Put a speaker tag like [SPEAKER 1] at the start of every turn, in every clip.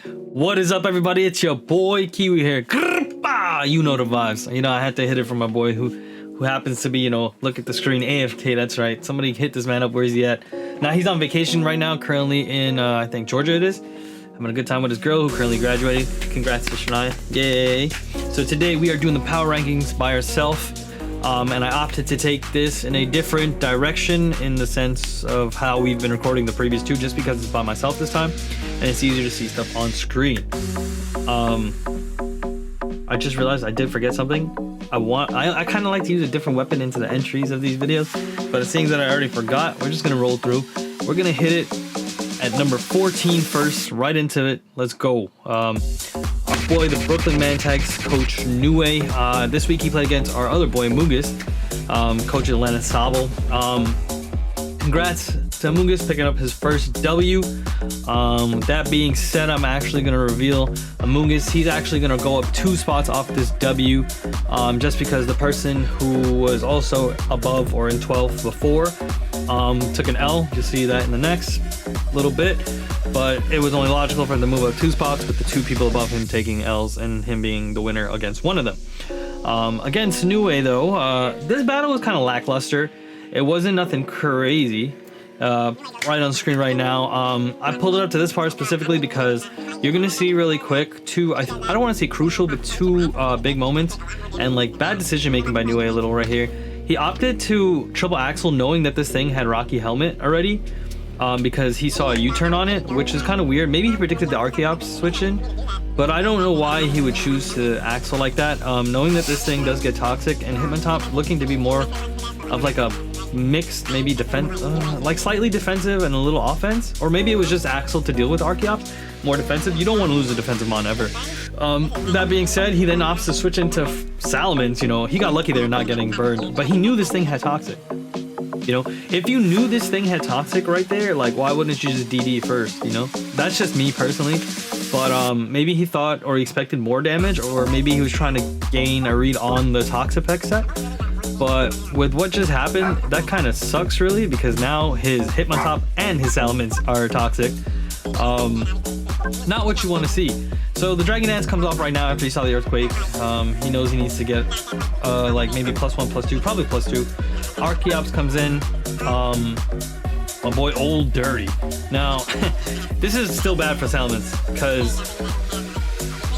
[SPEAKER 1] What is up, everybody? It's your boy Kiwi here. You know the vibes. You know, I had to hit it from my boy who happens to be, look at the screen, AFK. That's right. Somebody hit this man up. Where is he at? Now he's on vacation right now, currently in I think Georgia it is. Having a good time with his girl who currently graduated. Congrats to Shania. Yay. So today we are doing the power rankings by ourselves. And I opted to take this in a different direction in the sense of how we've been recording the previous two, just because it's by myself this time and it's easier to see stuff on screen. I just realized I did forget something. I kind of like to use a different weapon into the entries of these videos, but seeing that I already forgot, we're just gonna roll through. We're gonna hit it at number 14 first, right into it. Let's go. Our boy, the Brooklyn Man tags coach Nue. This week he played against our other boy Mungus, coach Atlanta Sable. Congrats to Mungus picking up his first W. That being said, I'm actually going to reveal Mungus. He's actually going to go up 2 spots off this W, just because the person who was also above or in 12th before took an L. You'll see that in the next little bit, but it was only logical for him to move up 2 spots with the 2 people above him taking L's and him being the winner against one of them. Against Nue though, this battle was kind of lackluster. It wasn't nothing crazy. Right on screen right now. I pulled it up to this part specifically because you're gonna see really quick 2, I don't want to say crucial, but 2 big moments and like bad decision making by Nue a little right here. He opted to triple axle knowing that this thing had Rocky helmet already, because he saw a U-turn on it, which is kind of weird. Maybe he predicted the Archeops switch in, but I don't know why he would choose to axle like that, knowing that this thing does get toxic, and Hitmontop looking to be more of like a mixed, maybe defense, like slightly defensive and a little offense, or maybe it was just axle to deal with Archeops, more defensive. You don't want to lose a defensive mon ever. That being said, he then opts to switch into Salamence. He got lucky there not getting burned, but he knew this thing had toxic. If you knew this thing had toxic right there, like why wouldn't you just DD first? That's just me personally, but maybe he thought or he expected more damage, or maybe he was trying to gain a read on the Toxapex set. But with what just happened, that kind of sucks really, because now his Hitmontop and his Salamence are toxic. Not what you want to see. So the Dragon Dance comes off right now after he saw the Earthquake. He knows he needs to get like maybe +1, +2, probably +2. Archeops comes in. My boy Old Dirty. Now, this is still bad for Salamence, because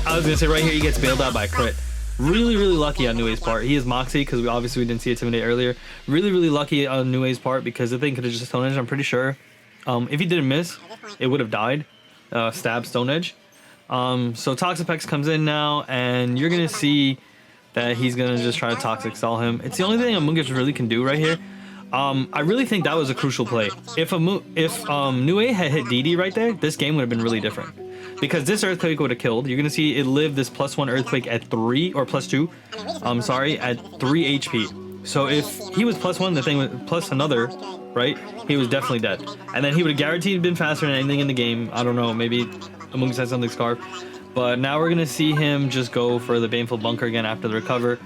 [SPEAKER 1] I was gonna say right here he gets bailed out by a crit. Really lucky on Nue's part. He is Moxie, because we didn't see Intimidate earlier. Really lucky on Nue's part, because the thing could have just Stone Edge, I'm pretty sure. If he didn't miss, it would have died. Stab Stone Edge. So Toxapex comes in now, and you're gonna see that he's gonna just try to Toxic Stall him. It's the only thing Amungus really can do right here. I really think that was a crucial play. If Nue had hit DD right there, this game would have been really different, because this Earthquake would have killed. You're gonna see it live this +1 Earthquake at 3, or +2. Sorry, at 3 HP. So if he was +1, the thing was plus another, right? He was definitely dead, and then he would have guaranteed been faster than anything in the game. I don't know, maybe Amungus has something Scarf, but now we're gonna see him just go for the Baneful Bunker again after the recover.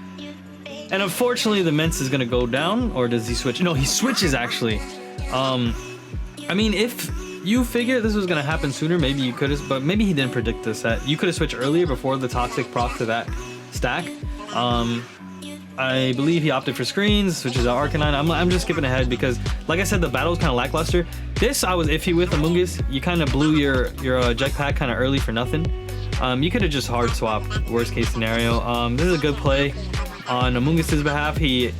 [SPEAKER 1] And unfortunately, the Mence is gonna go down, or does he switch? No, he switches actually. I mean, if you figure this was gonna happen sooner, maybe you could have, but maybe he didn't predict this set. You could have switched earlier before the Toxic proc to that stack. I believe he opted for screens, switches out Arcanine. I'm just skipping ahead because, like I said, the battle was kind of lackluster. This I was iffy with Amungus. You kind of blew your jetpack kind of early for nothing. You could have just hard swapped, worst case scenario. This is a good play on Amungus's behalf. He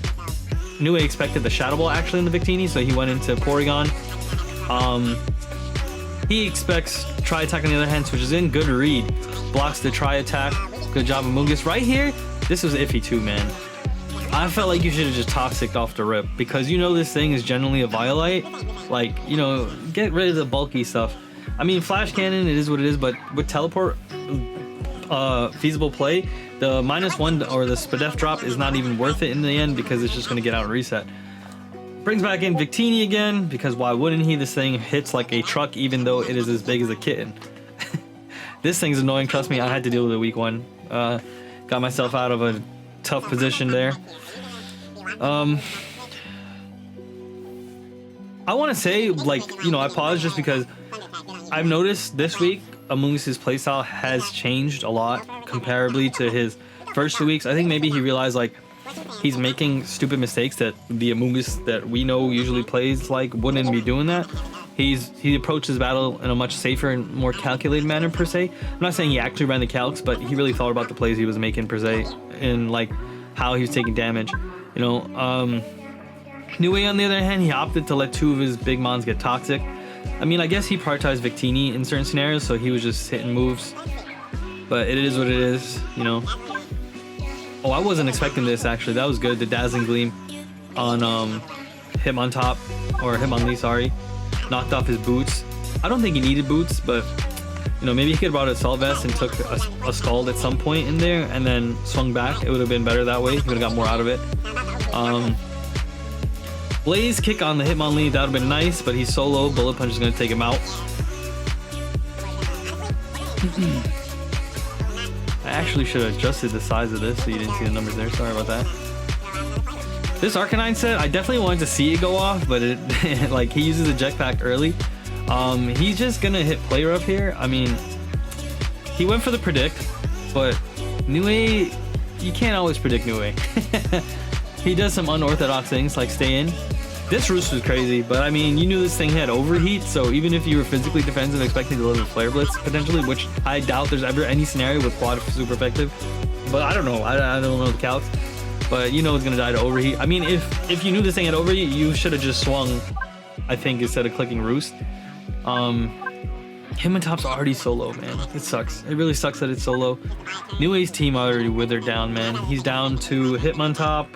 [SPEAKER 1] knew he expected the Shadow Ball actually in the Victini, so he went into Porygon. He expects Tri Attack on the other hand, switches in, good read. Blocks the Tri Attack. Good job, Amungus. Right here, this was iffy too, man. I felt like you should have just Toxicked off the rip, because this thing is generally a Violite. Like, get rid of the bulky stuff. I mean, Flash Cannon, it is what it is, but with Teleport, feasible play, the -1 or the Spadef drop is not even worth it in the end, because it's just going to get out and reset. Brings back in Victini again, because why wouldn't he? This thing hits like a truck, even though it is as big as a kitten. This thing's annoying, trust me. I had to deal with it week 1. Got myself out of a tough position there. I want to say, like, I paused just because I've noticed this week Amungus' playstyle has changed a lot comparably to his first 2 weeks. I think maybe he realized like he's making stupid mistakes that the Amungus that we know usually plays like wouldn't be doing that. He approaches battle in a much safer and more calculated manner per se. I'm not saying he actually ran the calcs, but he really thought about the plays he was making per se and like how he was taking damage. You know, Niue on the other hand, he opted to let 2 of his big mons get toxic. I mean, I guess he prioritized Victini in certain scenarios, so he was just hitting moves. But it is what it is, you know. Oh, I wasn't expecting this actually. That was good. The Dazzling Gleam on Hitmontop, or Hitmonlee, sorry, knocked off his boots. I don't think he needed boots, but you know, maybe he could have brought a Assault Vest and took a Scald at some point in there and then swung back. It would have been better that way. He would have got more out of it. Blaze kick on the Hitmonlee, that would have been nice, but he's solo. Bullet Punch is going to take him out. I actually should have adjusted the size of this so you didn't see the numbers there. Sorry about that. This Arcanine set, I definitely wanted to see it go off, but it like he uses a jetpack early. He's just gonna hit player up here. I mean, he went for the predict, but Niue, you can't always predict Niue. He does some unorthodox things like stay in. This roost was crazy, but I mean, you knew this thing had overheat, so even if you were physically defensive expecting to deliver flare blitz potentially, which I doubt there's ever any scenario with quad super effective, but I don't know. I don't know the calcs, but you know it's gonna die to overheat. I mean, if you knew this thing had overheat, you should have just swung, I think, instead of clicking roost. Hitmontop's already solo, man. It sucks. It really sucks that it's solo. Niue's team already withered down, man. He's down to Hitmontop,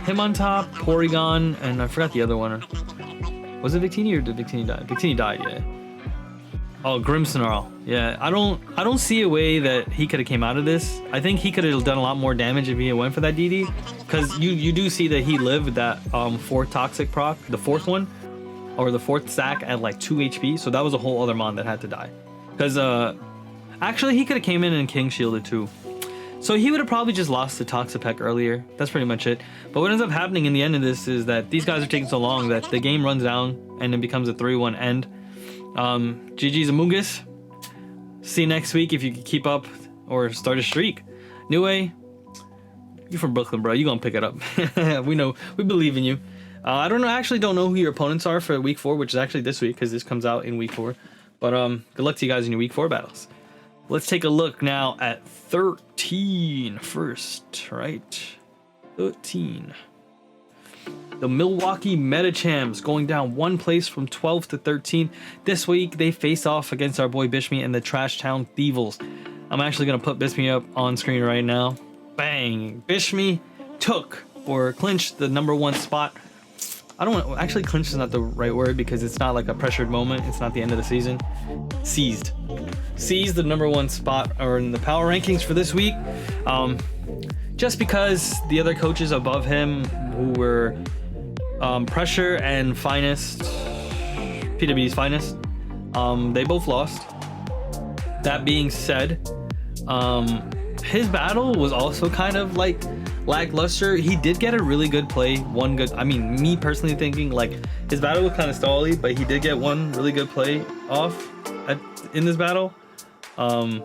[SPEAKER 1] Porygon, and I forgot the other one. Was it Victini or did Victini die? Victini died, yeah. Oh, Grimmsnarl. Yeah, I don't see a way that he could have came out of this. I think he could have done a lot more damage if he had went for that DD, because you do see that he lived that 4th toxic proc, the 4th one, or the 4th stack at like 2 HP. So that was a whole other mon that had to die. Because actually he could have came in and king shielded too. So he would have probably just lost the Toxapeck earlier. That's pretty much it. But what ends up happening in the end of this is that these guys are taking so long that the game runs down and it becomes a 3-1 end. GG's Amungus. See you next week if you can keep up or start a streak. Niue, you from Brooklyn, bro. You gonna pick it up. We know. We believe in you. I actually don't know who your opponents are for week 4, which is actually this week because this comes out in week 4. But good luck to you guys in your week 4 battles. Let's take a look now at 13 first, right? 13. The Milwaukee Metachamps going down 1 place from 12 to 13. This week, they face off against our boy Bishme and the Trash Town Thievals. I'm actually going to put Bishme up on screen right now. Bang! Bishme took or clinched the #1 spot. I don't want, actually clinch is not the right word because it's not like a pressured moment. It's not the end of the season. Seized the #1 spot or in the power rankings for this week. Just because the other coaches above him who were Pressure and Finest, PW's Finest, they both lost. That being said, his battle was also kind of like lackluster. He did get a really good play, me personally thinking like his battle was kind of stally, but he did get one really good play off in this battle. I'm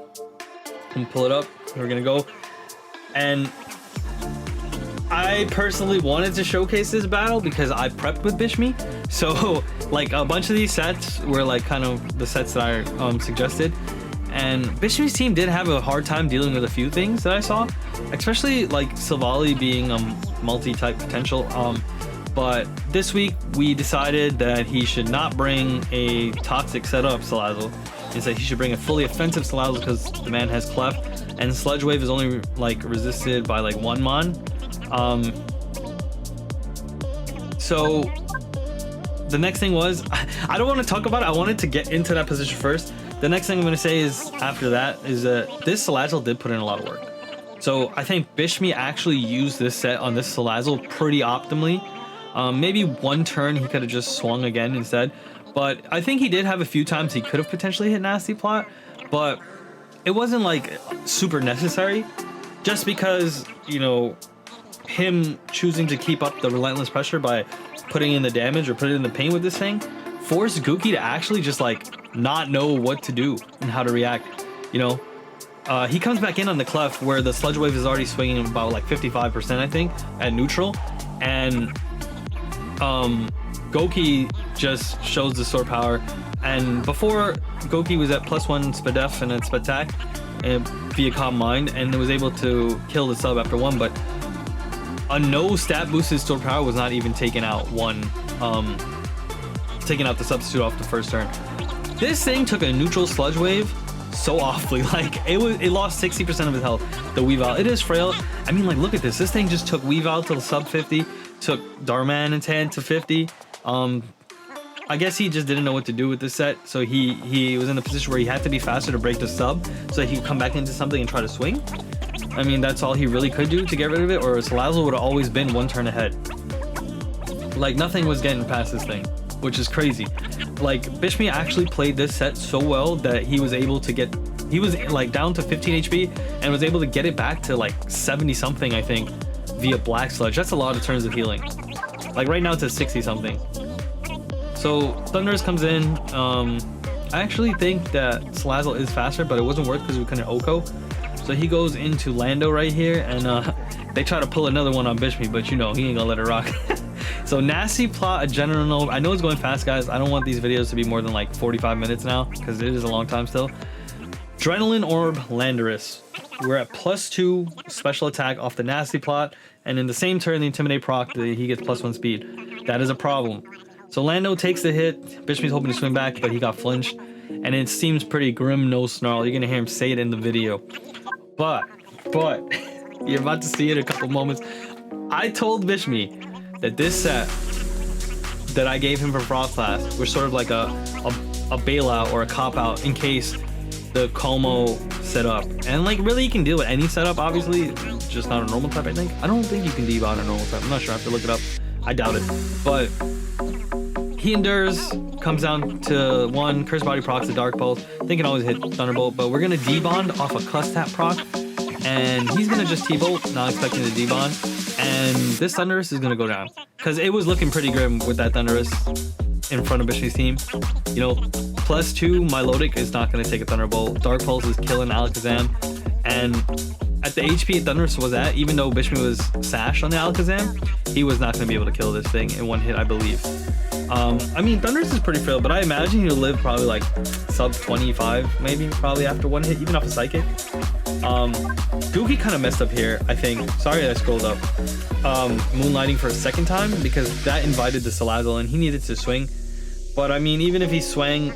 [SPEAKER 1] gonna pull it up. We're gonna go, and I personally wanted to showcase this battle because I prepped with Bishme. So like a bunch of these sets were like kind of the sets that I suggested. And Bishme's team did have a hard time dealing with a few things that I saw, especially like Silvally being a multi-type potential. But this week we decided that he should not bring a toxic setup Salazzle. Instead, he should bring a fully offensive Salazzle because the man has Clef, and Sludge Wave is only like resisted by like 1 mon. So the next thing was, I don't want to talk about it. I wanted to get into that position first. The next thing I'm going to say is after that is that this Salazzle did put in a lot of work. So I think Bishme actually used this set on this Salazzle pretty optimally. Maybe 1 turn he could have just swung again instead. But I think he did have a few times he could have potentially hit Nasty Plot. But it wasn't like super necessary. Just because, you know, him choosing to keep up the relentless pressure by putting in the damage or putting in the pain with this thing forced Gookie to actually just like not know what to do and how to react. You know, he comes back in on the clef where the sludge wave is already swinging about like 55%, I think, at neutral, and Goki just shows the sword power. And before, Goki was at +1 Spadef and then Spatak via Calm Mind, and was able to kill the sub after 1, but a no stat boosted sword power was not even taking out taking out the substitute off the first turn. This thing took a neutral sludge wave so awfully. Like, it lost 60% of his health, the Weavile. It is frail. I mean, like, look at this. This thing just took Weavile to sub 50, took Darman and Tan to 50. I guess he just didn't know what to do with this set, so he was in a position where he had to be faster to break the sub so that he could come back into something and try to swing. I mean, that's all he really could do to get rid of it, or Salazzle would have always been 1 turn ahead. Like, nothing was getting past this thing, which is crazy. Like, Bishmi actually played this set so well that he was able to get, he was like down to 15 HP and was able to get it back to like 70 something, I think, via Black Sludge. That's a lot of turns of healing. Like, right now it's at 60 something. So Thundurus comes in. I actually think that Salazzle is faster, but it wasn't worth because we couldn't Oko. So he goes into Lando right here, and they try to pull another one on Bishmi, but you know, he ain't gonna let it rock. So Nasty plot a general note. I know it's going fast, guys. I don't want these videos to be more than like 45 minutes now, because it is a long time still. Adrenaline Orb Landorus. We're at +2 special attack off the Nasty plot, and in the same turn, the Intimidate proc, he gets +1 speed. That is a problem. So Lando takes the hit. Bishmi's hoping to swing back, but he got flinched. And it seems pretty grim, no snarl. You're gonna hear him say it in the video. But, you're about to see it in a couple moments. I told Bishmi that this set that I gave him for Frost Class was sort of like a bailout or a cop-out in case the Como setup. And like, really, you can deal with any setup, obviously. Just not a normal type, I think. I don't think you can debuff on a normal type. I'm not sure, I have to look it up. I doubt it. But he endures, comes down to 1, Curse Body procs the Dark Pulse. They can always hit Thunderbolt, but we're gonna debond off a Cuss Tap proc, and he's gonna just T-Bolt, not expecting to debond, and this Thundurus is gonna go down. Because it was looking pretty grim with that Thundurus in front of Bishmi's team. You know, +2, Milotic is not gonna take a Thunderbolt. Dark Pulse is killing Alakazam, and at the HP Thundurus was at, even though Bishmi was sashed on the Alakazam, he was not gonna be able to kill this thing in 1 hit, I believe. I mean, Thundurus is pretty frail, but I imagine he'll live probably like sub 25, maybe, probably after 1 hit, even off a Psychic. Gookie kind of messed up here, I think. Sorry I scrolled up. Moonlighting for a second time, because that invited the Salazzle and he needed to swing. But I mean, even if he swung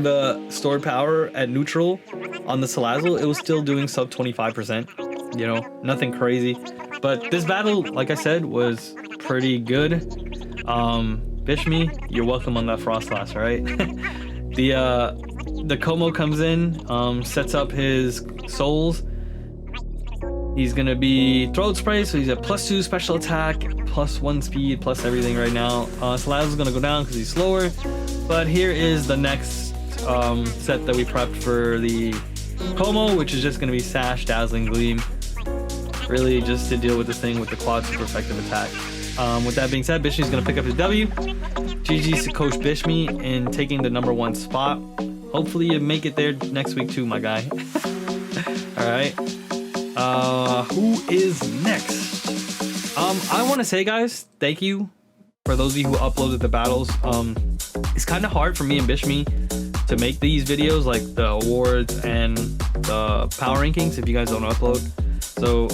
[SPEAKER 1] the stored power at neutral on the Salazzle, it was still doing sub 25%. You know, nothing crazy. But this battle, like I said, was pretty good. Bishmi, you're welcome on that Frost Class, right? The Como comes in, sets up his souls. He's gonna be Throat Spray, so he's at +2 special attack, +1 speed, plus everything right now. Salazzle's gonna go down because he's slower. But here is the next set that we prepped for the Como, which is just gonna be Sash, Dazzling Gleam. Really just to deal with this thing with the quad super effective attack. With that being said, Bishmi's gonna pick up his W. GG's to Coach Bishmi in taking the #1 spot. Hopefully you make it there next week too, my guy. All right. Who is next? I want to say, guys, thank you for those of you who uploaded the battles. It's kind of hard for me and Bishmi to make these videos, like the awards and the power rankings, if you guys don't upload. So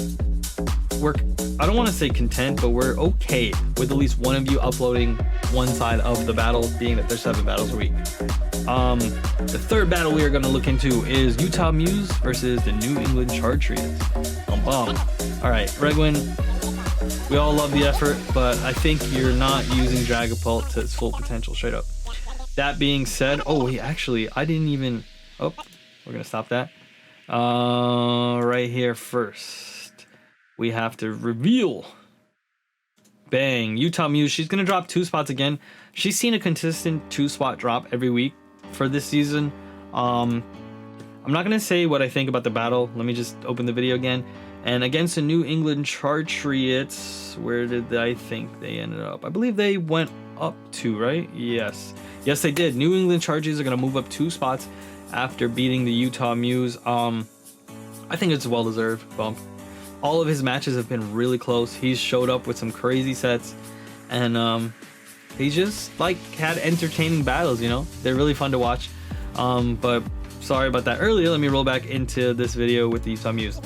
[SPEAKER 1] I don't want to say content, but we're okay with at least one of you uploading one side of the battle, being that there's 7 battles a week. The third battle we are going to look into is Utah Muse versus the New England Chartreuse. All right, Regwin, we all love the effort, but I think you're not using Dragapult to its full potential, straight up. That being said, I didn't even, we're going to stop that. Right here first. We have to reveal. Bang. Utah Muse. She's going to drop 2 spots again. She's seen a consistent 2-spot drop every week for this season. I'm not going to say what I think about the battle. Let me just open the video again. And against the New England Chartreuse, where did I think they ended up? I believe they went up 2, right? Yes, they did. New England Chargers are gonna move up 2 spots after beating the Utah Muse. I think it's a well-deserved bump. All of his matches have been really close. He's showed up with some crazy sets, and he's just like had entertaining battles. You know, they're really fun to watch. But sorry about that earlier. Let me roll back into this video with the Utah Muse.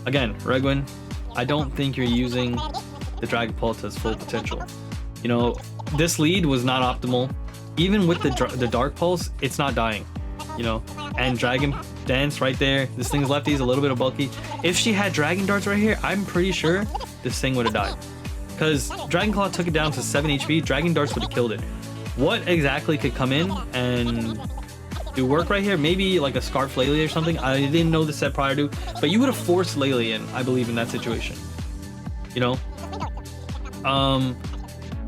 [SPEAKER 1] Again, Regwin, I don't think you're using the Dragon Pulse to its full potential. You know, this lead was not optimal. Even with the Dark Pulse, it's not dying. You know, and Dragon Dance right there. This thing's lefty is a little bit of bulky. If she had Dragon Darts right here, I'm pretty sure this thing would have died. Because Dragon Claw took it down to 7 HP, Dragon Darts would have killed it. What exactly could come in and do work right here? Maybe like a Scarf Lele or something. I didn't know the set prior to, but you would have forced Lele in, I believe, in that situation. You know?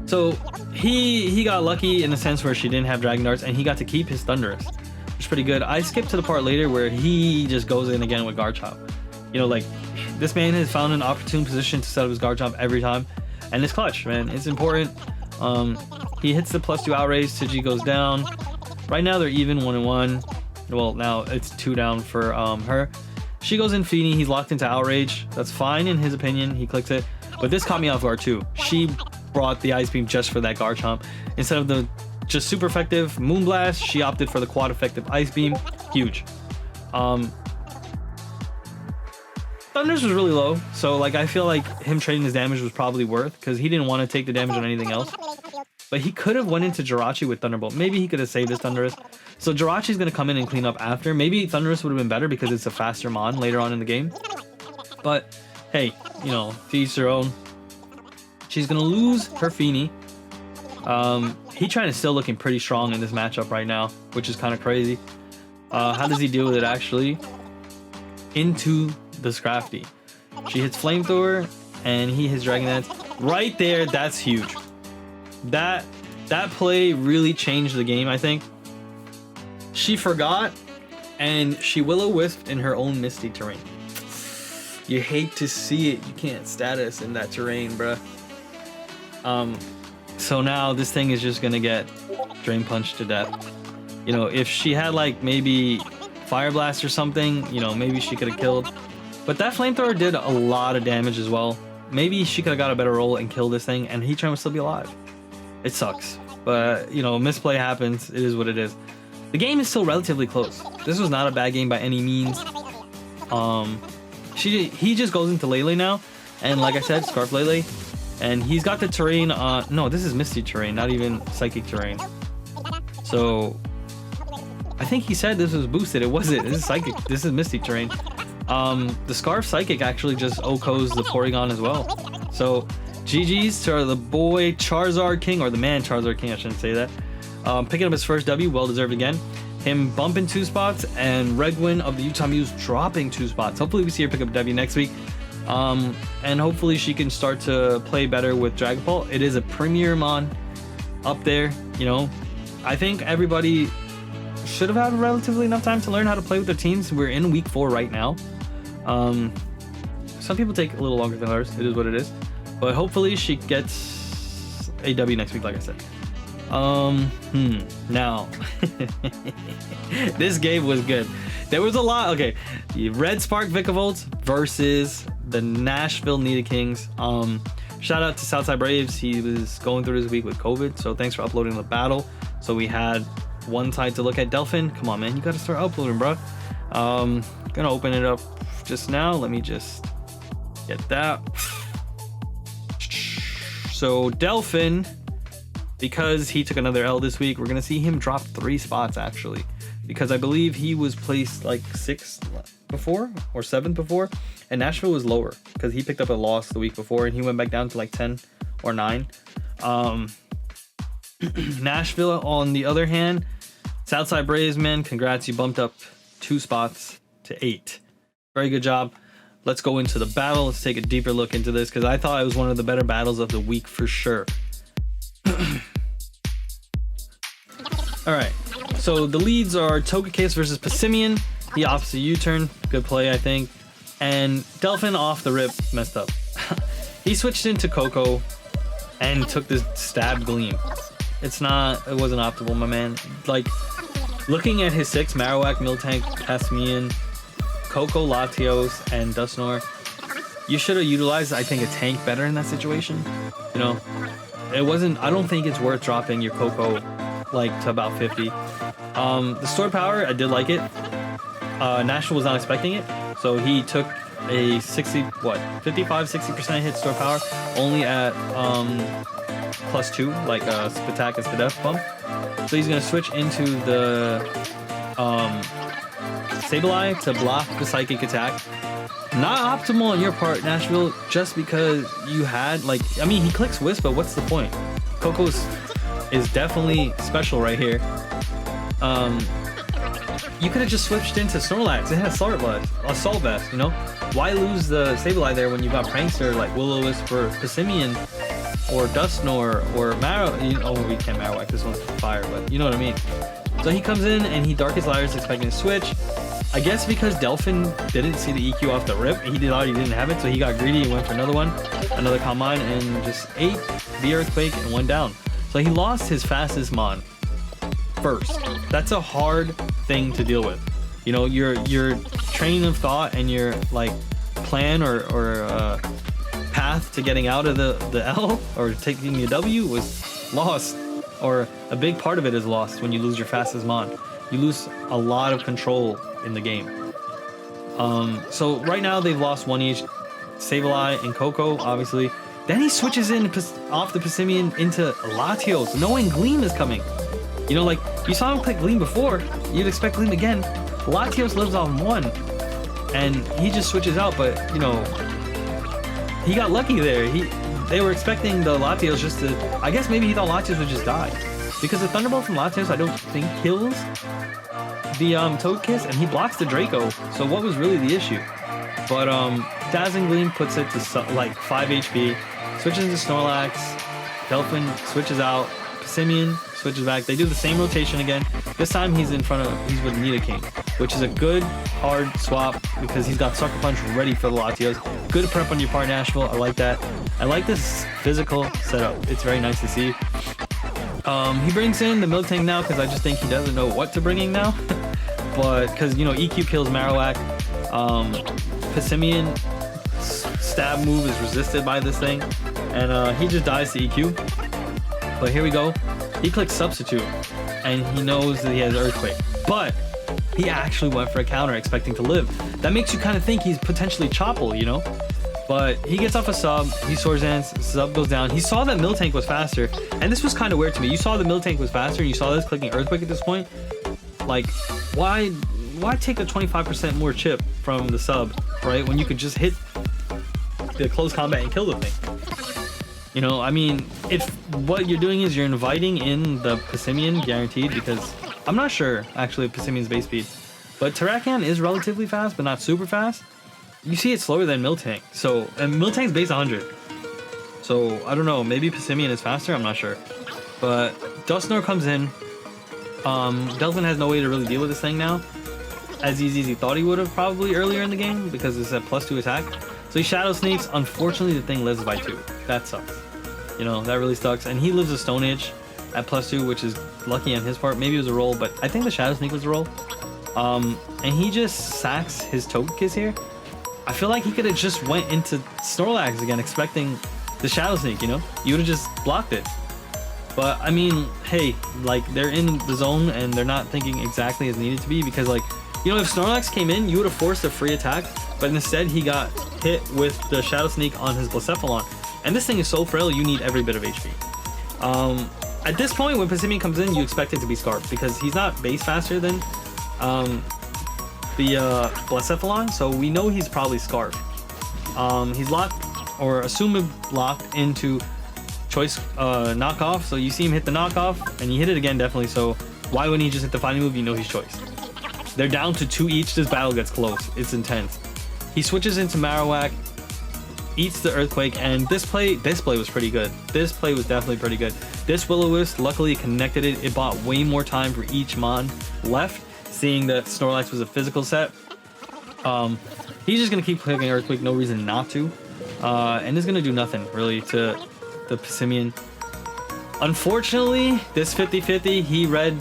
[SPEAKER 1] So he got lucky in the sense where she didn't have Dragon Darts and he got to keep his Thunderous. It's pretty good. I skipped to the part later where he just goes in again with Guard Chop. You know, like, this man has found an opportune position to set up his Guard Chop every time, and it's clutch, man. It's important. He hits the +2 outrage. Tiji goes down. Right now they're even 1-1. Well, now it's 2 down for her. She goes in Feeny. He's locked into outrage. That's fine in his opinion. He clicks it, but this caught me off guard too. She brought the Ice Beam just for that Guard Chomp instead of the just super effective Moonblast. She opted for the quad effective Ice Beam. Huge. Thunders was really low, so like I feel like him trading his damage was probably worth, because he didn't want to take the damage on anything else. But he could have went into Jirachi with Thunderbolt. Maybe he could have saved his Thundurus. So Jirachi's gonna come in and clean up after. Maybe Thundurus would have been better because it's a faster mon later on in the game. But hey, you know, to each their own. She's gonna lose her Feeny. Heatran is still looking pretty strong in this matchup right now, which is kind of crazy. How does he deal with it actually? Into the Scrafty. She hits Flamethrower and he hits Dragon Dance. Right there, that's huge. That play really changed the game, I think. She forgot and she Will-O-Wisp in her own Misty terrain. You hate to see it. You can't status in that terrain, bruh. So now this thing is just gonna get Drain Punch to death. You know, if she had like maybe Fire Blast or something, you know, maybe she could have killed. But that Flamethrower did a lot of damage as well. Maybe she could have got a better roll and killed this thing and Heatran would still be alive. It sucks. But, you know, misplay happens. It is what it is. The game is still relatively close. This was not a bad game by any means. He just goes into Lele now. And like I said, Scarf Lele. And he's got the terrain on... No, this is Misty terrain, not even Psychic terrain. So, I think he said this was boosted. It wasn't. This is Psychic. This is Misty terrain. The Scarf Psychic actually just OHKOs the Porygon as well. So, GG's to the boy Charizard King, or the man Charizard King, I shouldn't say that. Picking up his first W, well deserved again. Him bumping 2 spots, and Regwin of the Utah Muse dropping 2 spots. Hopefully we see her pick up a W next week. And hopefully she can start to play better with Dragon Ball. It is a premier mon up there, you know. I think everybody should have had relatively enough time to learn how to play with their teams. We're in week 4 right now. Some people take a little longer than others. It is what it is. But hopefully she gets a W next week, like I said. Now this game was good. There was a lot. Okay, the Red Spark Vikavolt versus the Nashville Nidakings. Shout out to Southside Braves. He was going through his week with COVID, so thanks for uploading the battle. So we had one side to look at. Delphin, come on, man, you gotta start uploading, bro. Gonna open it up just now. Let me just get that. So Delphin, because he took another L this week, we're gonna see him drop 3 spots actually, because I believe he was placed like 6th before or 7th before, and Nashville was lower because he picked up a loss the week before and he went back down to like 10 or 9. Nashville, on the other hand, Southside Braves, man, congrats, you bumped up 2 spots to 8. Very good job. Let's go into the battle. Let's take a deeper look into this, because I thought it was one of the better battles of the week for sure. All right, so the leads are Togekiss versus Passimian. He opts a U-turn, good play, I think. And Delphin off the rip messed up. He switched into Coco and took this Stab Gleam. It wasn't optimal, my man. Like, looking at his 6, Marowak, Miltank, Passimian, Coco, Latios, and Dusknoir, you should have utilized, I think, a tank better in that situation. You know, it wasn't, I don't think it's worth dropping your Coco, like, to about 50. The store power, I did like it. National was not expecting it, so he took a 55-60% hit store power, only at +2, like Spatak and Spadef bump. So he's gonna switch into the Sableye to block the psychic attack. Not optimal on your part, Nashville, just because you had, like, I mean, he clicks Wisp, but what's the point? Coco's is definitely special right here. You could have just switched into Snorlax. It had Assault Vest, you know? Why lose the Sableye there when you got Prankster like Will-O-Wisp or Passimian or Dusknoir or oh, we can't Marowak, this one's fire, but you know what I mean. So he comes in and he Darkest Lyres expecting to switch. I guess because Delphin didn't see the EQ off the rip, he didn't have it, so he got greedy and went for another one, another Calm Mind, and just ate the Earthquake and went down. So he lost his fastest Mon first. That's a hard thing to deal with. You know, your train of thought and your like plan or path to getting out of the L or taking the W was lost, or a big part of it is lost when you lose your fastest Mon. You lose a lot of control in the game. So right now they've lost 1 each, Sableye and Coco, obviously. Then he switches in off the Passimian into Latios, knowing Gleam is coming. You know, like, you saw him click Gleam before, you'd expect Gleam again. Latios lives on 1, and he just switches out, but, you know, he got lucky there. They were expecting the Latios just to, I guess maybe he thought Latios would just die. Because the Thunderbolt from Latios, I don't think kills the Togekiss, and he blocks the Draco, so what was really the issue? But Dazzling Gleam puts it to like 5 HP, switches into Snorlax, Delphin switches out, Passimian switches back. They do the same rotation again. This time he's with Nidoking, which is a good hard swap because he's got Sucker Punch ready for the Latios. Good prep on your part, Nashville. I like that. I like this physical setup. It's very nice to see. He brings in the Miltank now because I just think he doesn't know what to bring in now. But because, you know, EQ kills Marowak. Passimian stab move is resisted by this thing, and he just dies to EQ. But here we go. He clicks Substitute, and he knows that he has Earthquake. But he actually went for a counter, expecting to live. That makes you kind of think he's potentially Chople, you know? But he gets off a sub, he Swords Dance, sub goes down. He saw that Miltank was faster, and this was kind of weird to me. You saw the Miltank was faster, and you saw this clicking Earthquake at this point. Like, why take a 25% more chip from the sub, right? When you could just hit the close combat and kill the thing. You know, I mean, if what you're doing is you're inviting in the Passimian, guaranteed, because I'm not sure, actually, of Passimian's base speed. But Terrakion is relatively fast, but not super fast. You see it's slower than Miltank. So, and Miltank's base 100. So, I don't know, maybe Passimian is faster, I'm not sure. But Dusknoir comes in. Delphin has no way to really deal with this thing now, as easy as he thought he would have probably earlier in the game, because it's a +2 attack. So he Shadow Sneaks. Unfortunately, the thing lives by 2. That sucks. You know, that really sucks. And he lives a Stone Age at +2, which is lucky on his part. Maybe it was a roll, but I think the Shadow Sneak was a roll. And he just sacks his Togekiss here. I feel like he could have just went into Snorlax again, expecting the Shadow Sneak, you know? You would have just blocked it. But, I mean, hey, like, they're in the zone and they're not thinking exactly as needed to be, because, like, you know, if Snorlax came in, you would have forced a free attack, but instead he got hit with the Shadow Sneak on his Blacephalon. And this thing is so frail, you need every bit of HP. At this point, when Passimian comes in, you expect it to be Scarf, because he's not base faster than the Blacephalon, so we know he's probably Scarf. He's locked, or assumed locked into Choice knockoff, so you see him hit the knockoff, and you hit it again, definitely, so why wouldn't he just hit the fighting move? You know he's Choice. They're down to 2 each. This battle gets close. It's intense. He switches into Marowak, eats the Earthquake, and this play was pretty good. This play was definitely pretty good. This Will-O-Wisp luckily connected it. It bought way more time for each Mon left, seeing that Snorlax was a physical set. He's just gonna keep clicking Earthquake, no reason not to. And it's gonna do nothing really to the Passimian. Unfortunately, this 50-50, he read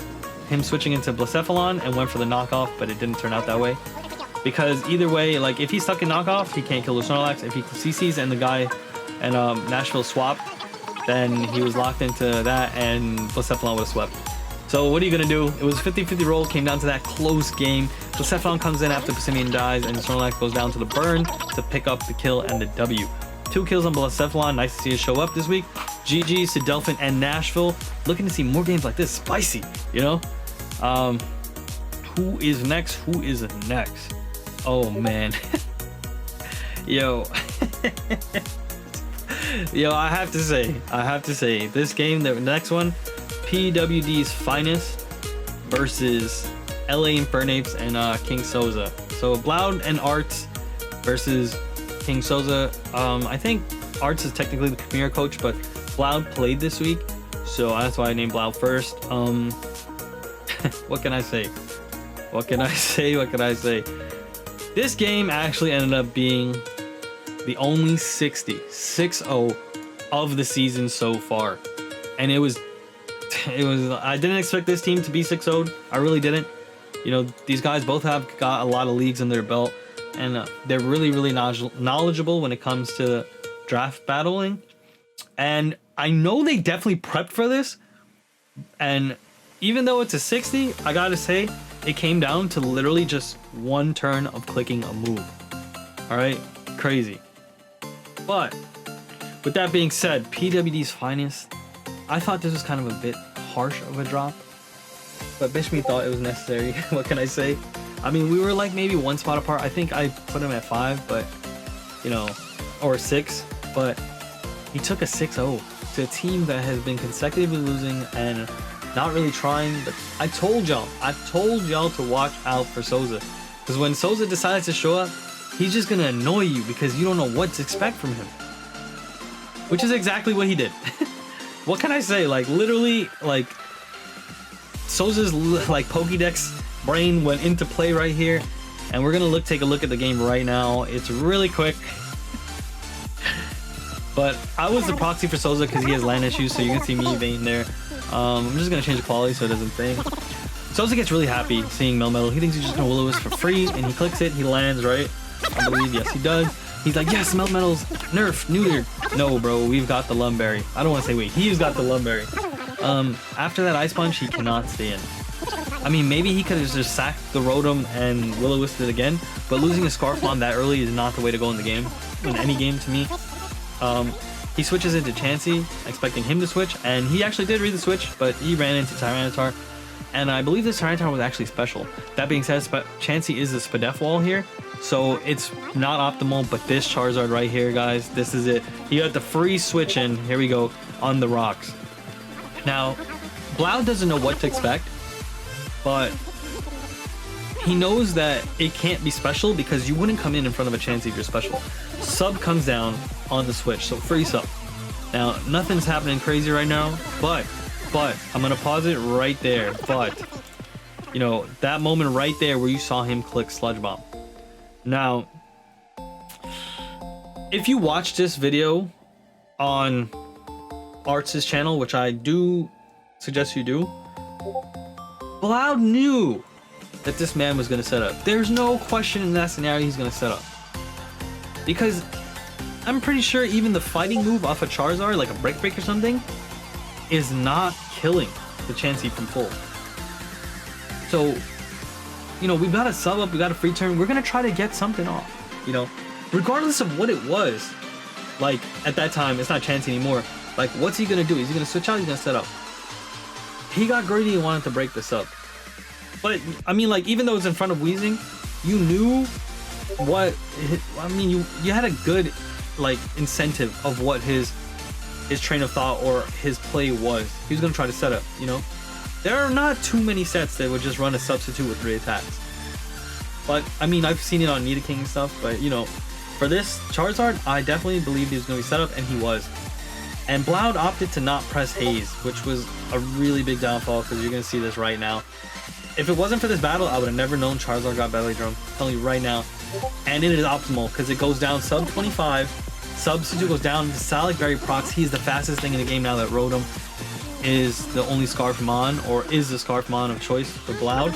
[SPEAKER 1] him switching into Blacephalon and went for the knockoff, but it didn't turn out that way. Because either way, like if he's stuck in knockoff, he can't kill the Snorlax. If he CCs and the guy and Nashville swapped, then he was locked into that and Blacephalon would have swept. So what are you gonna do? It was a 50-50 roll, came down to that close game. Blacephalon comes in after Passimian dies and Snorlax goes down to the burn to pick up the kill and the W. 2 kills on Blacephalon, nice to see it show up this week. GG to Delphin and Nashville. Looking to see more games like this, spicy, you know? Who is next? Who is next? Oh man. Yo. Yo, I have to say, this game, the next one, PWD's Finest versus LA Infernates and King Soza. So Bloud and Arts versus King Soza. I think Arts is technically the premier coach, but Bloud played this week, so that's why I named Bloud first. What can I say? What can I say? This game actually ended up being the only 6-0 of the season so far, and it was I didn't expect this team to be 6-0. I really didn't. You know, these guys both have got a lot of leagues in their belt, and they're really knowledgeable when it comes to draft battling. And I know they definitely prepped for this. And even though it's a 60, I gotta say, it came down to literally just one turn of clicking a move. All right, crazy. But with that being said, PWD's Finest, I thought this was kind of a bit harsh of a drop, but Bishme thought it was necessary. What can I say? I mean, we were like maybe 1 spot apart. I think I put him at 5, but you know, or 6, but he took a 6-0 to a team that has been consecutively losing and not really trying. But I told y'all to watch out for Soza, because when Soza decides to show up, he's just gonna annoy you because you don't know what to expect from him, which is exactly what he did. What can I say? Like literally, like Soza's like Pokédex brain went into play right here, and we're gonna take a look at the game right now. It's really quick. But I was the proxy for Soza because he has land issues, so you can see me Vayne there. I'm just gonna change the quality so it doesn't thing. Soza gets really happy seeing Melmetal. He thinks he's just gonna Will-O-Wisp for free, and he clicks it, he lands, right? I believe, yes he does. He's like, yes, Melmetal's nerf, neutered. No bro, we've got the Lumberry. I don't wanna say wait, he's got the Lumberry. After that Ice Punch, he cannot stay in. I mean, maybe he could have just sacked the Rotom and Will-O-Wisp it again, but losing a Scarflon that early is not the way to go in the game, in any game to me. He switches into Chansey, expecting him to switch, and he actually did read the switch, but he ran into Tyranitar, and I believe this Tyranitar was actually special. That being said, Chansey is a Spadef wall here, so it's not optimal, but this Charizard right here, guys, this is it. He got the free switch in, here we go, on the rocks. Now, Bloud doesn't know what to expect, but he knows that it can't be special because you wouldn't come in front of a Chansey if you're special. Sub comes down on the switch, so free sub. Now, nothing's happening crazy right now, but I'm gonna pause it right there. But you know, that moment right there where you saw him click Sludge Bomb. Now, if you watch this video on Arts' channel, which I do suggest you do, Bloud knew that this man was going to set up. There's no question in that scenario he's going to set up. Because I'm pretty sure even the fighting move off a Charizard, like a Break Break or something, is not killing the Chansey from full. So, you know, we've got a sub up, we got a free turn, we're going to try to get something off, you know, regardless of what it was. Like, at that time, it's not Chansey anymore. Like, what's he going to do? Is he going to switch out? He's going to set up. He got greedy and wanted to break this up. But, I mean, like, even though it's in front of Weezing, you knew what, I mean, you had a good, like, incentive of what his train of thought or his play was. He was going to try to set up, you know? There are not too many sets that would just run a substitute with 3 attacks. But, I mean, I've seen it on Nidoking and stuff, but, you know, for this Charizard, I definitely believed he was going to be set up, and he was. And Bloud opted to not press Haze, which was a really big downfall, because you're going to see this right now. If it wasn't for this battle, I would have never known Charizard got Belly Drum. I'm telling you right now. And it is optimal, because it goes down sub 25, substitute goes down to Solid Berry procs. He's the fastest thing in the game now that rode him. is the only Scarf Mon, or is the Scarf Mon of choice for Bloud.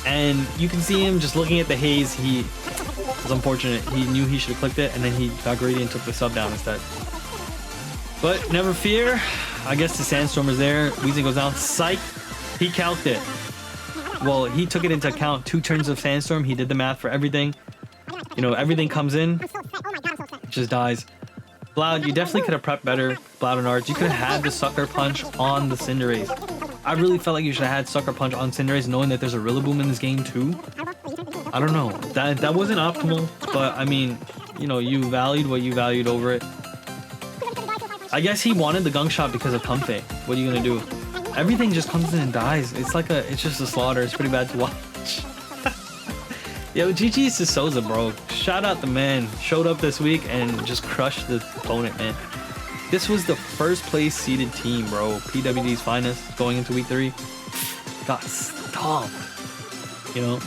[SPEAKER 1] And you can see him just looking at the haze. He was unfortunate. He knew he should have clicked it, and then he got greedy and took the sub down instead. But never fear. I guess the Sandstorm is there. Weezing goes down. Psych. He calced it. Well, he took it into account. 2 turns of Sandstorm. He did the math for everything. You know, everything comes in. Just dies. Bloud, you definitely could have prepped better. Bloud and Arts. You could have had the Sucker Punch on the Cinderace. I really felt like you should have had Sucker Punch on Cinderace, knowing that there's a Rillaboom in this game too. I don't know. That wasn't optimal, but I mean, you know, you valued what you valued over it. I guess he wanted the Gunk Shot because of Comfey. What are you gonna do? Everything just comes in and dies. It's just a slaughter. It's pretty bad to watch. Yo, GG's to Souza, bro. Shout out the man. Showed up this week and just crushed the opponent, man. This was the first place seeded team, bro. PWD's finest going into week 3. Got stomped. You know?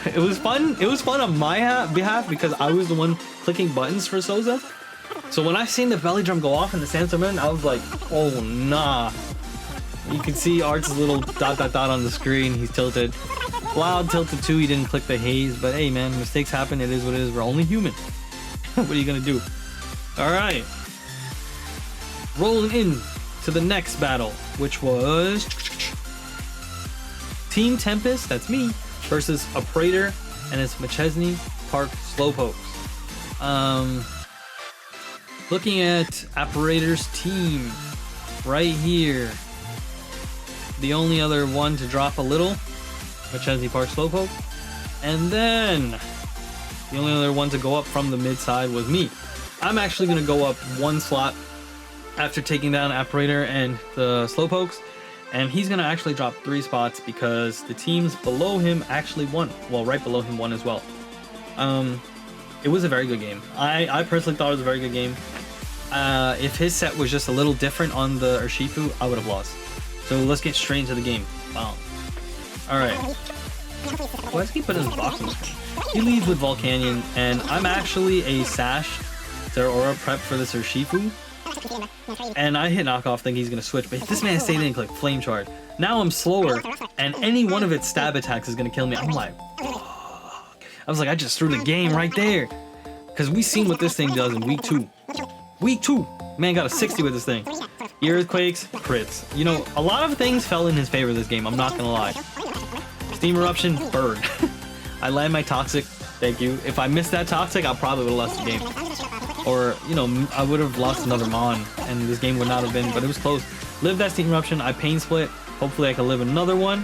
[SPEAKER 1] It was fun. It was fun on my behalf because I was the one clicking buttons for Souza. So when I seen the belly drum go off in the Sandstorm, I was like, oh nah. You can see Art's little ... on the screen. He's tilted. Bloud tilted too. He didn't click the haze, but hey man, mistakes happen. It is what it is. We're only human. What are you gonna do? All right. Rolling in to the next battle, which was Team Tempest, that's me, versus a Praetor and its McChesney Park Slowpokes. Looking at Apparator's team right here. The only other one to drop a little, McChesney Park Slowpoke. And then the only other one to go up from the mid side was me. I'm actually going to go up 1 slot after taking down Apparator and the Slowpokes, and he's gonna actually drop 3 spots because the teams below him actually won. Well, right below him won as well. It was a very good game. I personally thought it was a very good game. If his set was just a little different on the Urshifu, I would have lost. So let's get straight into the game. Wow. All right. Why does he put in his box on the screen? He leads with Volcanion, and I'm actually a Sash Zeraora prep for this Urshifu. And I hit knockoff thinking he's gonna switch, but this man stayed in and clicked Flame Charge. Now I'm slower, and any one of its stab attacks is gonna kill me. I'm like, oh. I was like, I just threw the game right there, because we seen what this thing does in week 2. Week 2, man got a 60 with this thing. Earthquakes, crits. You know, a lot of things fell in his favor this game. I'm not gonna lie. Steam Eruption, bird. I land my Toxic. Thank you. If I missed that Toxic, I probably would have lost the game. Or, you know, I would have lost another Mon, and this game would not have been, but it was close. Live that Steam Eruption, I Pain Split. Hopefully I can live another one.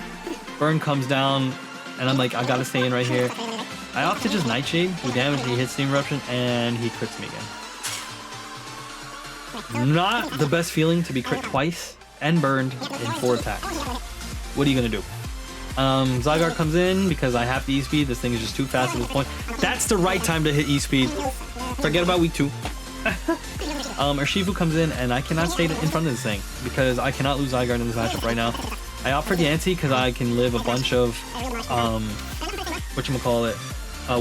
[SPEAKER 1] Burn comes down, and I'm like, I gotta stay in right here. I opt to just Nightshade, do damage, he hits Steam Eruption, and he crits me again. Not the best feeling to be crit twice and burned in 4 attacks. What are you gonna do? Zygarde comes in because I have the E-Speed. This thing is just too fast at this point. That's the right time to hit E-Speed. Forget about week 2. Urshifu comes in and I cannot stay in front of this thing because I cannot lose Zygarde in this matchup right now. I opt for Diancie because I can live a bunch of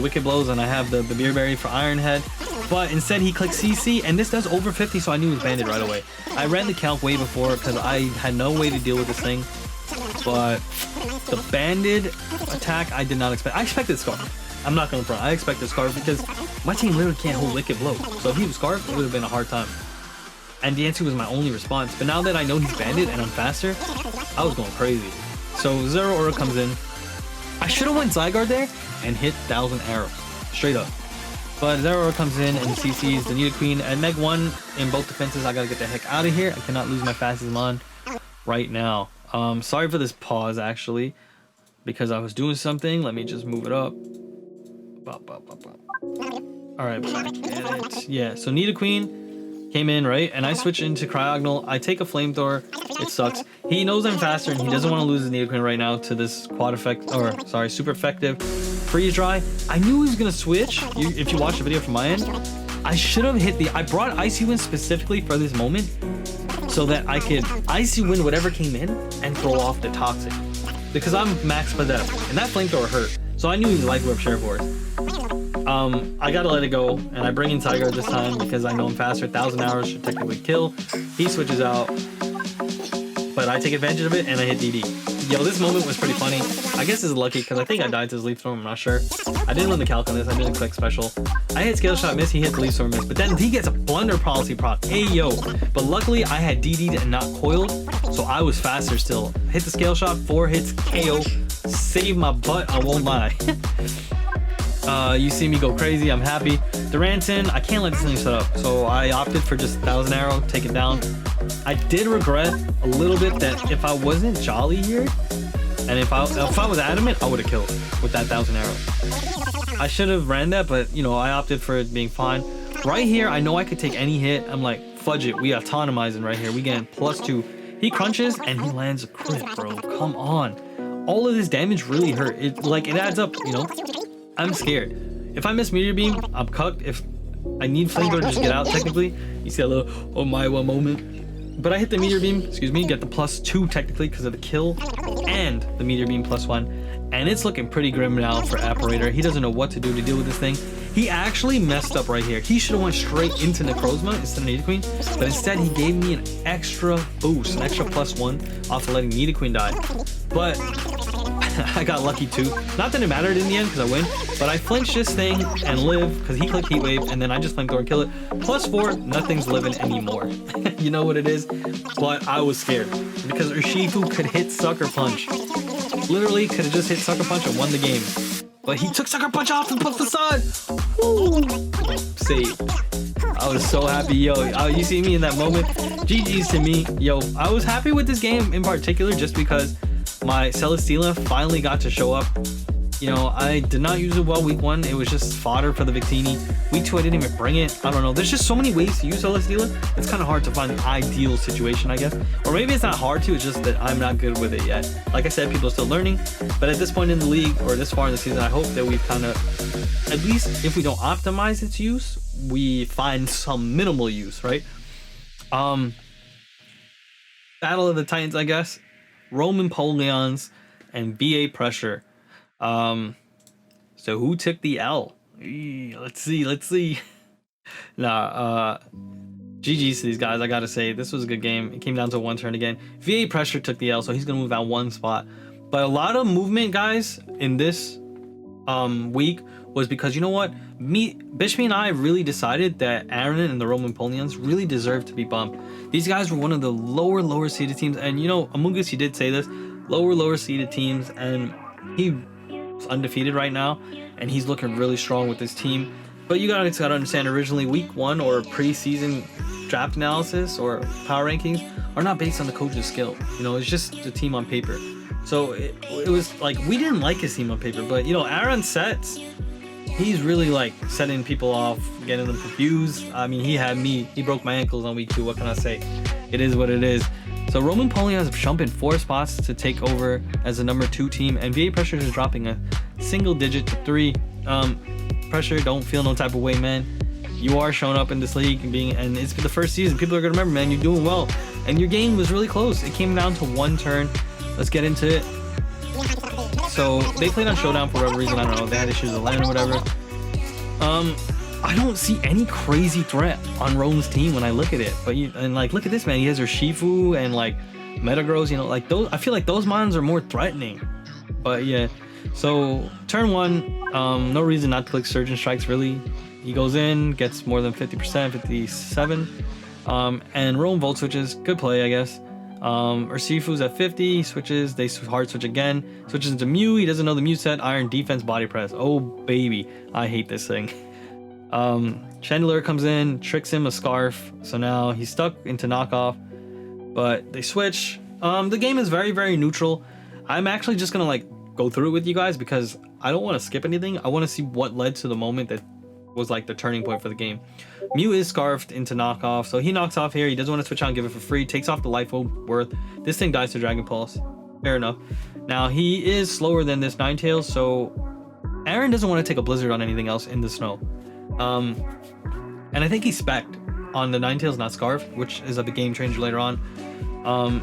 [SPEAKER 1] Wicked Blows, and I have the Beer Berry for Iron Head. But instead he clicked CC, and this does over 50, so I knew he was banded right away. I ran the calc way before because I had no way to deal with this thing. But the banded attack I did not expect. I expected Scarf. I'm not gonna front. I expected Scarf because my team literally can't hold Wicked Blow. So if he was Scarf, it would have been a hard time. And Diancie was my only response. But now that I know he's banded and I'm faster, I was going crazy. So Zeraora comes in. I should have went Zygarde there and hit 1,000 arrows. Straight up. But Zeraora comes in and CCs the Nidoqueen. At Meg 1 in both defenses, I gotta get the heck out of here. I cannot lose my fastest Mon right now. Sorry for this pause actually, because I was doing something. Let me just move it up. Alright, yeah, so Nidoqueen came in, right? And I switched into Cryogonal. I take a Flamethrower. It sucks. He knows I'm faster and he doesn't want to lose his Nidoqueen right now to this super effective Freeze Dry. I knew he was gonna switch. If you watch the video from my end, I should have hit I brought Icy Wind specifically for this moment so that I could Icy Wind whatever came in and throw off the Toxic. Because I'm max pathetic, and that Flamethrower hurt. So I knew he liked Whip Share Force. I gotta let it go, and I bring in Zygarde this time because I know I'm faster. 1,000 hours should technically kill. He switches out. but I take advantage of it and I hit DD. Yo, this moment was pretty funny. I guess it's lucky because I think I died to his leaf storm. I'm not sure. I didn't run the calc on this. I didn't click special. I hit scale shot miss. He hit the leaf storm miss, but then he gets a blunder policy proc. Hey yo! But luckily I had DD'd and not coiled, so I was faster still. Hit the scale shot, 4 hits, KO. Save my butt. I won't lie. You see me go crazy. I'm happy. Duranton, I can't let this thing set up, so I opted for just 1000 arrow, take it down. I did regret a little bit that if I wasn't jolly here, and if I was adamant, I would have killed with that 1000 arrow. I should have ran that, but you know, I opted for it being fine. Right here, I know I could take any hit. I'm like, fudge it. We autonomizing right here. We getting +2. He crunches and he lands a crit, bro. Come on. All of this damage really hurt. It adds up, you know. I'm scared. If I miss meteor beam, I'm cucked. If I need flamethrower to just get out, technically, you see a little oh my one moment. But I hit the meteor beam, excuse me, get the +2 technically because of the kill and the meteor beam +1. And it's looking pretty grim now for Apparator. He doesn't know what to do to deal with this thing. He actually messed up right here. He should have went straight into Necrozma instead of Nidoqueen, but instead he gave me an extra boost, an extra +1 off of letting Nidoqueen die. But I got lucky too. Not that it mattered in the end because I win, but I flinched this thing and live because he clicked Heat Wave and then I just flamethrower and kill it. +4, nothing's living anymore. You know what it is? But I was scared because Urshifu could hit Sucker Punch. Literally could have just hit Sucker Punch and won the game. But he took Sucker Punch off and put Facade. Woo! Saved. I was so happy, yo. You see me in that moment. GG's to me. Yo, I was happy with this game in particular just because my Celesteela finally got to show up. You know, I did not use it well week 1. It was just fodder for the Victini. Week 2, I didn't even bring it. I don't know. There's just so many ways to use Celesteela. It's kind of hard to find the ideal situation, I guess. Or maybe it's not hard to, it's just that I'm not good with it yet. Like I said, people are still learning. But at this point in the league, or this far in the season, I hope that we've kind of, at least if we don't optimize its use, we find some minimal use, right? Battle of the Titans, I guess. Roman Polions and BA Pressure. So who took the L? Let's see. GG's to these guys. I gotta say, this was a good game. It came down to one turn again. VA Pressure took the L, so he's gonna move out 1 spot. But a lot of movement, guys, in this week was because, you know what? Bishme and I really decided that Aaron and the Roman Polions really deserved to be bumped. These guys were one of the lower seeded teams, and you know, Amoongus, he did say this, lower seeded teams, and he's undefeated right now, and he's looking really strong with this team. But you gotta understand, originally week 1 or preseason draft analysis or power rankings are not based on the coach's skill. You know, it's just the team on paper. So it was like, we didn't like his team on paper, but you know, Aaron sets, he's really like setting people off, getting them confused. I mean, he broke my ankles on week 2. What can I say? It is what it is. So Roman Polions have jumped in 4 spots to take over as the number 2 team, and VA Pressure is dropping a single digit to 3. Pressure, don't feel no type of way, man. You are showing up in this league and it's the first season. People are gonna remember, man, you're doing well. And your game was really close. It came down to 1 turn. Let's get into it. So they played on Showdown for whatever reason. I don't know. They had issues with land or whatever. I don't see any crazy threat on Rome's team when I look at it. But look at this, man. He has Urshifu and like Metagross. You know, like those. I feel like those mons are more threatening. But yeah. So turn 1, no reason not to click Surgeon Strikes really. He goes in, gets more than 50%, 57. And Rome Volt switches. Good play, I guess. Urshifu's at 50, switches, they hard switch again, switches into Mew, he doesn't know the Mew set, Iron Defense, Body Press. Oh baby, I hate this thing. Chandelier comes in, tricks him a Scarf, so now he's stuck into knockoff, but they switch. The game is very neutral. I'm actually just gonna like go through it with you guys because I don't want to skip anything. I want to see what led to the moment that was like the turning point for the game. Mew is scarfed into knockoff, so he knocks off here. He doesn't want to switch out and give it for free. Takes off the life worth. This thing dies to Dragon Pulse. Fair enough. Now he is slower than this Ninetales, so Aaron doesn't want to take a Blizzard on anything else in the snow. And I think he spec'd on the Ninetales, not Scarf, which is a big game changer later on.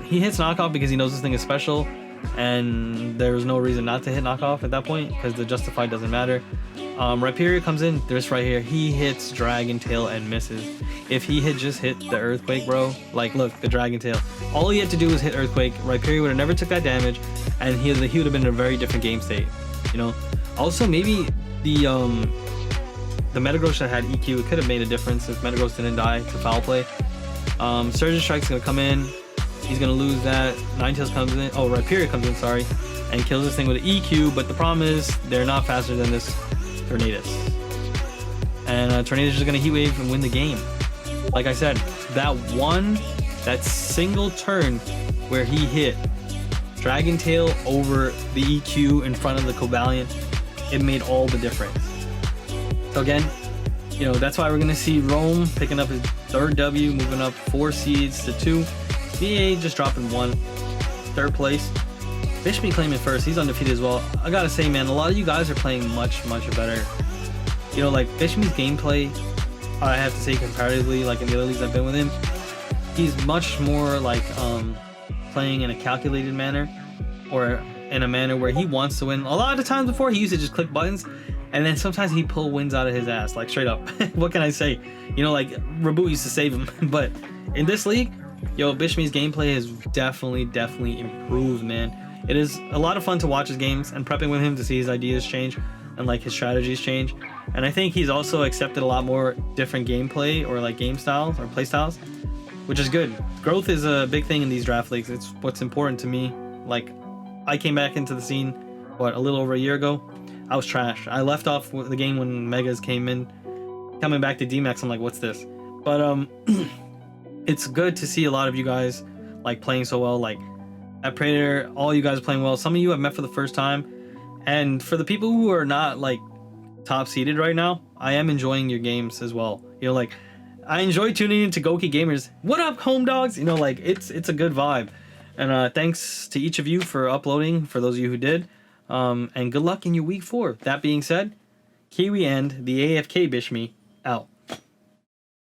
[SPEAKER 1] He hits knockoff because he knows this thing is special. and there was no reason not to hit knockoff at that point because the justified doesn't matter. Rhyperior comes in, this right here, he hits Dragon Tail and misses. If he had just hit the Earthquake, bro, like look, the Dragon Tail, all he had to do was hit Earthquake, Rhyperior would have never took that damage, and he would have been in a very different game state, you know. Also, maybe the Metagross that had EQ, it could have made a difference if Metagross didn't die to Foul Play. Surgeon Strike's gonna come in, he's gonna lose that. Ninetales comes in, oh, Rhyperior comes in, sorry, and kills this thing with an EQ, but the problem is they're not faster than this Tornadus. And Tornadus is just gonna Heat Wave and win the game. Like I said, that single turn where he hit Dragon Tail over the EQ in front of the Cobalion, it made all the difference. So again, you know, that's why we're gonna see Rome picking up his third W, moving up 4 seeds to 2. VA just dropping 1, 3rd place. Bishme claiming first, he's undefeated as well. I gotta say, man, a lot of you guys are playing much better. You know, like Bishme's gameplay, I have to say comparatively, like in the other leagues I've been with him, he's much more like playing in a calculated manner, or in a manner where he wants to win. A lot of the times before, he used to just click buttons, and then sometimes he pull wins out of his ass, like straight up. What can I say? You know, like Reboot used to save him. But in this league, yo, Bishme's gameplay has definitely improved, man. It is a lot of fun to watch his games and prepping with him to see his ideas change and like his strategies change. And I think he's also accepted a lot more different gameplay or like game styles or play styles, which is good. Growth is a big thing in these draft leagues. It's what's important to me. Like, I came back into the scene, what, a little over a year ago? I was trash. I left off the game when Megas came in. Coming back to DMAX, I'm like, what's this? But it's good to see a lot of you guys like playing so well. Like at Praetor, all you guys are playing well. Some of you I've met for the first time. And for the people who are not like top seeded right now, I am enjoying your games as well. You know, like I enjoy tuning into Goki Gamers. What up, home dogs? You know, like it's a good vibe. And thanks to each of you for uploading, for those of you who did. And good luck in your week 4. That being said, Kiwi and the AFK Bishme out.